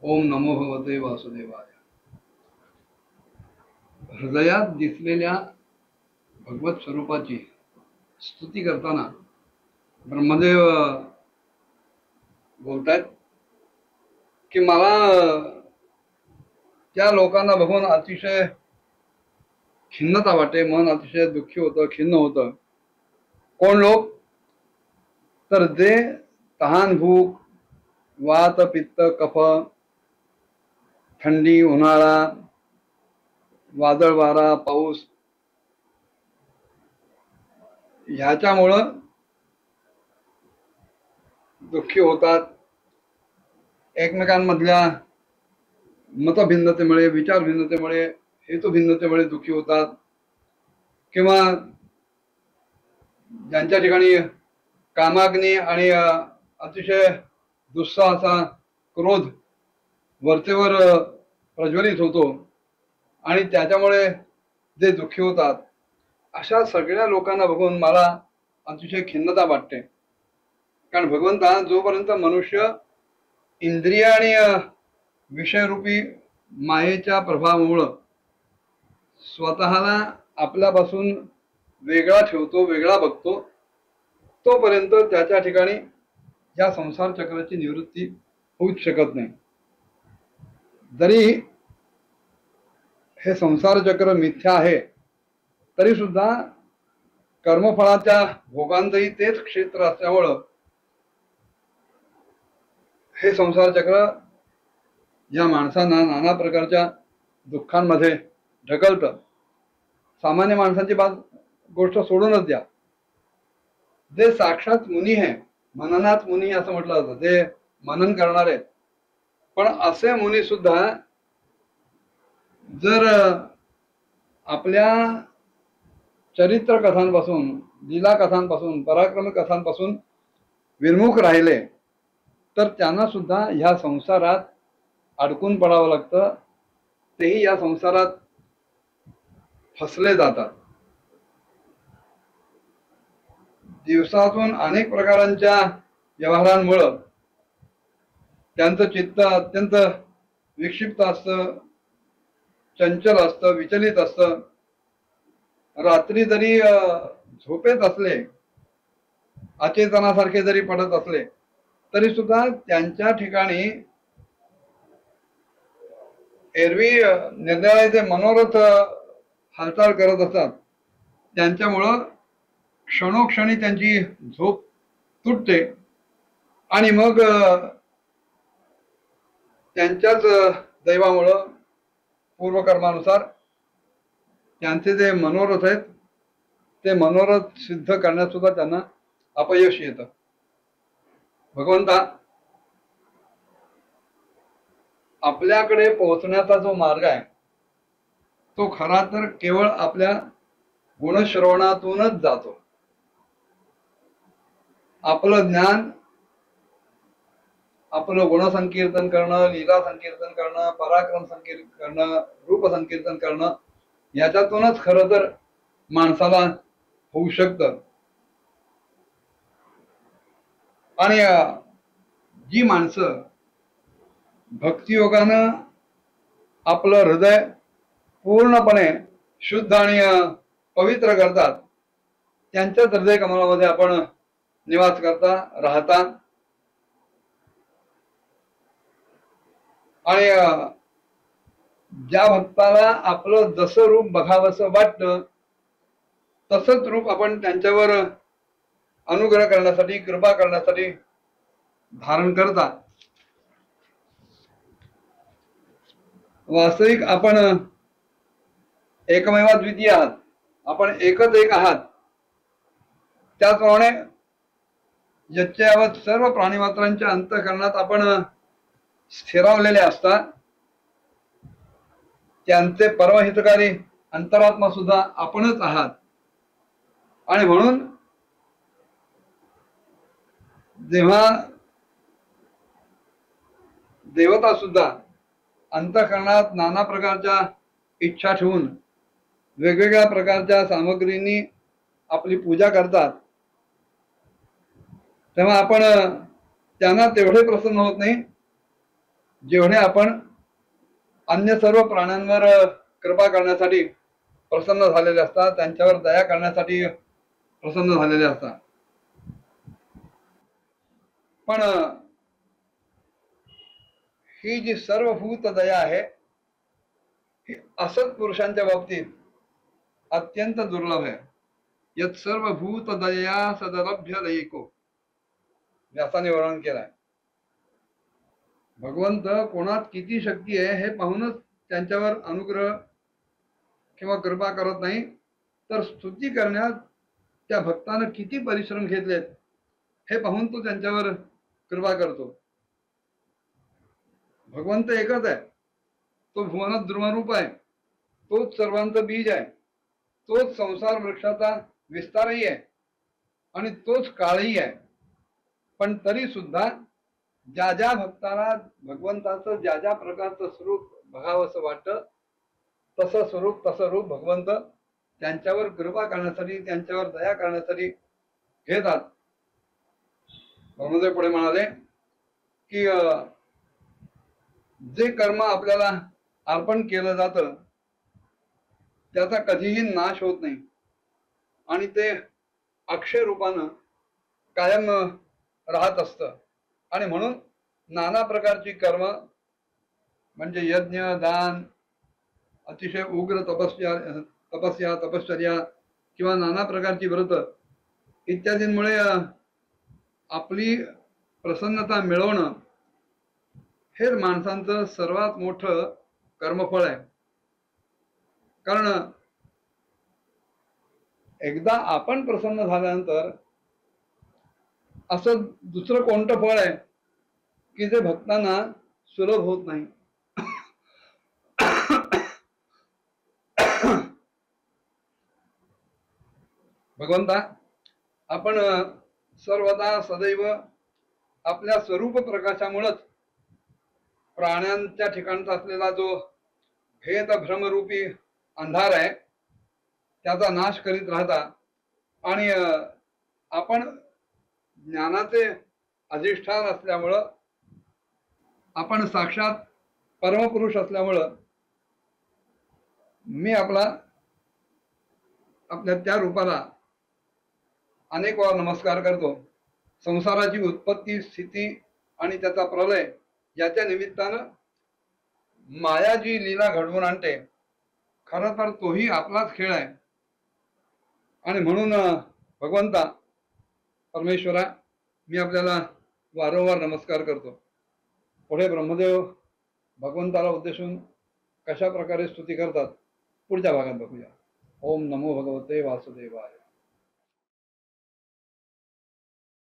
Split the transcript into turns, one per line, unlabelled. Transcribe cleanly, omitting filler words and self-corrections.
ओम नमो भगवते वासुदेवाय. हृदयात दिसलेल्या भगवत स्वरूपाची स्तुती करताना ब्रह्मदेव बोलतायत की मला त्या लोकांना बघून अतिशय खिन्नता वाटते, मन अतिशय दुःखी होतं, खिन्न होतं. कोण लोक? तर जे तहान भूक, वात पित्त कफ, थंडी उन्हाळा, वादळ वारा पाऊस ह्याच्यामुळं दुःखी होतात. एकमेकांमधल्या मतभिन्नतेमुळे, विचार भिन्नतेमुळे, हेतू भिन्नतेमुळे दुःखी होतात. किंवा ज्यांच्या ठिकाणी कामाग्नी आणि अतिशय दुस्साह असा क्रोध वरचेवर प्रज्वलित होतो आणि त्याच्यामुळे जे दुःखी होतात, अशा सगळ्या लोकांना बघून मला अतिशय खिन्नता वाटते. कारण भगवंता जोपर्यंत मनुष्य इंद्रिय आणि विषयरूपी मायेच्या प्रभावामुळं स्वतःला आपल्यापासून वेगळा ठेवतो, वेगळा बघतो, तोपर्यंत त्याच्या ठिकाणी या संसार चक्राची निवृत्ती होऊच शकत नाही. जरी हे संसार चक्र मिथ्या आहे तरी सुद्धा कर्मफळाच्या भोगांचंही तेच क्षेत्र असल्यामुळं हे संसार चक्र या माणसांना नाना प्रकारच्या दुःखांमध्ये ढकलतं. सामान्य माणसाची गोष्ट सोडूनच द्या, जे साक्षात मुनी आहे, मननात मुनी असं म्हटलं जातं, जे मनन करणारे, पण असे मुनी सुद्धा जर आपल्या चरित्र कथांपासून, लीला कथांपासून, पराक्रम कथांपासून विमुख राहिले तर त्यांना सुद्धा ह्या संसारात अडकून पडावं लागतं. तेही या संसारात फसले जातात. दिवसातून अनेक प्रकारांच्या व्यवहारांमुळं त्यांचं चित्त अत्यंत विक्षिप्त असतं, चंचल असतं, विचलित असतं. रात्री जरी झोपेत असले, अचेतनासारखे जरी पडत असले तरी सुद्धा त्यांच्या ठिकाणी एरवी निर्दय जे मनोरथ हालचाल करत असतात, त्यांच्यामुळं क्षणोक्षणी त्यांची झोप तुटते आणि मग त्यांच्याच दैवामुळं पूर्वकर्मानुसार त्यांचे जे मनोरथ आहेत ते मनोरथ सिद्ध करण्यात सुद्धा त्यांना अपयश येतं. भगवंता आपल्याकडे पोहोचण्याचा जो मार्ग आहे तो खरा तर केवळ आपल्या गुणश्रवणातूनच जातो. आपलं ज्ञान, आपलं गुणसंकीर्तन करणं, लीला संकीर्तन करणं, पराक्रम संकीर्तन करणं, रूप संकीर्तन करणं, याच्यातूनच खरं तर माणसाला होऊ शकतं. आणि जी माणसं भक्तियोगानं आपलं हृदय पूर्णपणे शुद्ध आणि पवित्र करतात, त्यांच्याच हृदय कमलामध्ये आपण निवास करता, राहता. आणि ज्या भक्ताला आपलं जसं रूप बघावंसं वाटतं तसंच रूप आपण त्यांच्यावर अनुग्रह करण्यासाठी, कृपा करण्यासाठी धारण करता. वास्तविक आपण एकमेवा द्वितीय आहात, आपण एकच एक आहात. त्याचप्रमाणे यच्चयावत सर्व प्राणीमात्रांच्या अंतःकरणात आपण स्थिरावलेले असतात. त्यांचे परमहितकारी अंतरात्मा सुद्धा आपणच आहात. आणि म्हणून जेव्हा देवता सुद्धा अंतःकरणात नाना प्रकारच्या इच्छा ठेवून वेगवेगळ्या प्रकारच्या सामग्रींनी आपली पूजा करतात, तेव्हा आपण त्यांना तेवढे प्रसन्न होत नाही जेवढे आपण अन्य सर्व प्राण्यांवर कृपा करण्यासाठी प्रसन्न झालेले असतात, त्यांच्यावर दया करण्यासाठी प्रसन्न झालेले असतात. पण ही जी सर्वभूत दया आहे, ही असत पुरुषांच्या बाबतीत अत्यंत दुर्लभ आहे. यत सर्वभूत दया सदलभ्य दयिको, व्यासाने वर्णन केलंय. भगवंत कोणात किती शक्ती आहे हे पाहूनच त्यांच्यावर अनुग्रह किंवा कृपा करत नाही, तर स्तुती करण्यात त्या भक्तानं किती परिश्रम घेतलेत हे पाहून तो त्यांच्यावर कृपा करतो. भगवंत एकच आहे, तो भुवनात द्रुमरूप आहे, तोच सर्वांचं बीज आहे, तोच संसार वृक्षाचा विस्तारही आहे आणि तोच काळही आहे. पण तरी सुद्धा ज्या ज्या भक्ताला भगवंताचं ज्या ज्या प्रकारचं स्वरूप बघावंसं वाटतं, तसं स्वरूप तसं रूप भगवंत त्यांच्यावर कृपा करण्यासाठी, त्यांच्यावर दया करण्यासाठी घेतात. ब्रह्मदेव पुढे म्हणाले की जे कर्म आपल्याला अर्पण केलं जातं त्याचा कधीही नाश होत नाही आणि ते अक्षय रूपानं कायम राहत असतं. आणि म्हणून नाना प्रकारची कर्म म्हणजे यज्ञ, दान, अतिशय उग्र तपश्चर्या किंवा नाना प्रकारची व्रत इत्यादींमुळे आपली प्रसन्नता मिळवणं हे माणसांचं सर्वात मोठं कर्मफळ आहे. कारण एकदा आपण प्रसन्न झाल्यानंतर असं दुसरं कोणतं फळ आहे की जे भक्तांना सुलभ होत नाही. भगवंता, आपण सर्वदा सदैव आपल्या स्वरूप प्रकाशामुळेच प्राण्यांच्या ठिकाणचा असलेला जो भेद भ्रमरूपी अंधार आहे त्याचा नाश करीत राहता आणि आपण ज्ञानाचे अधिष्ठान असल्यामुळं, आपण साक्षात परमपुरुष असल्यामुळं मी आपल्या त्या रूपाला अनेक वेळा नमस्कार करतो. संसाराची उत्पत्ती, स्थिती आणि त्याचा प्रलय याच्या निमित्तानं माया जी लीला घडवून आणते, खरं तर तोही आपलाच खेळ आहे. आणि म्हणून भगवंता, परमेश्वरा, मी आपल्याला वारंवार नमस्कार करतो. पुढे ब्रह्मदेव भगवंताला उद्देशून कशा प्रकारे स्तुती करतात पुढच्या भागात बघूया. ओम नमो भगवते वासुदेवाय.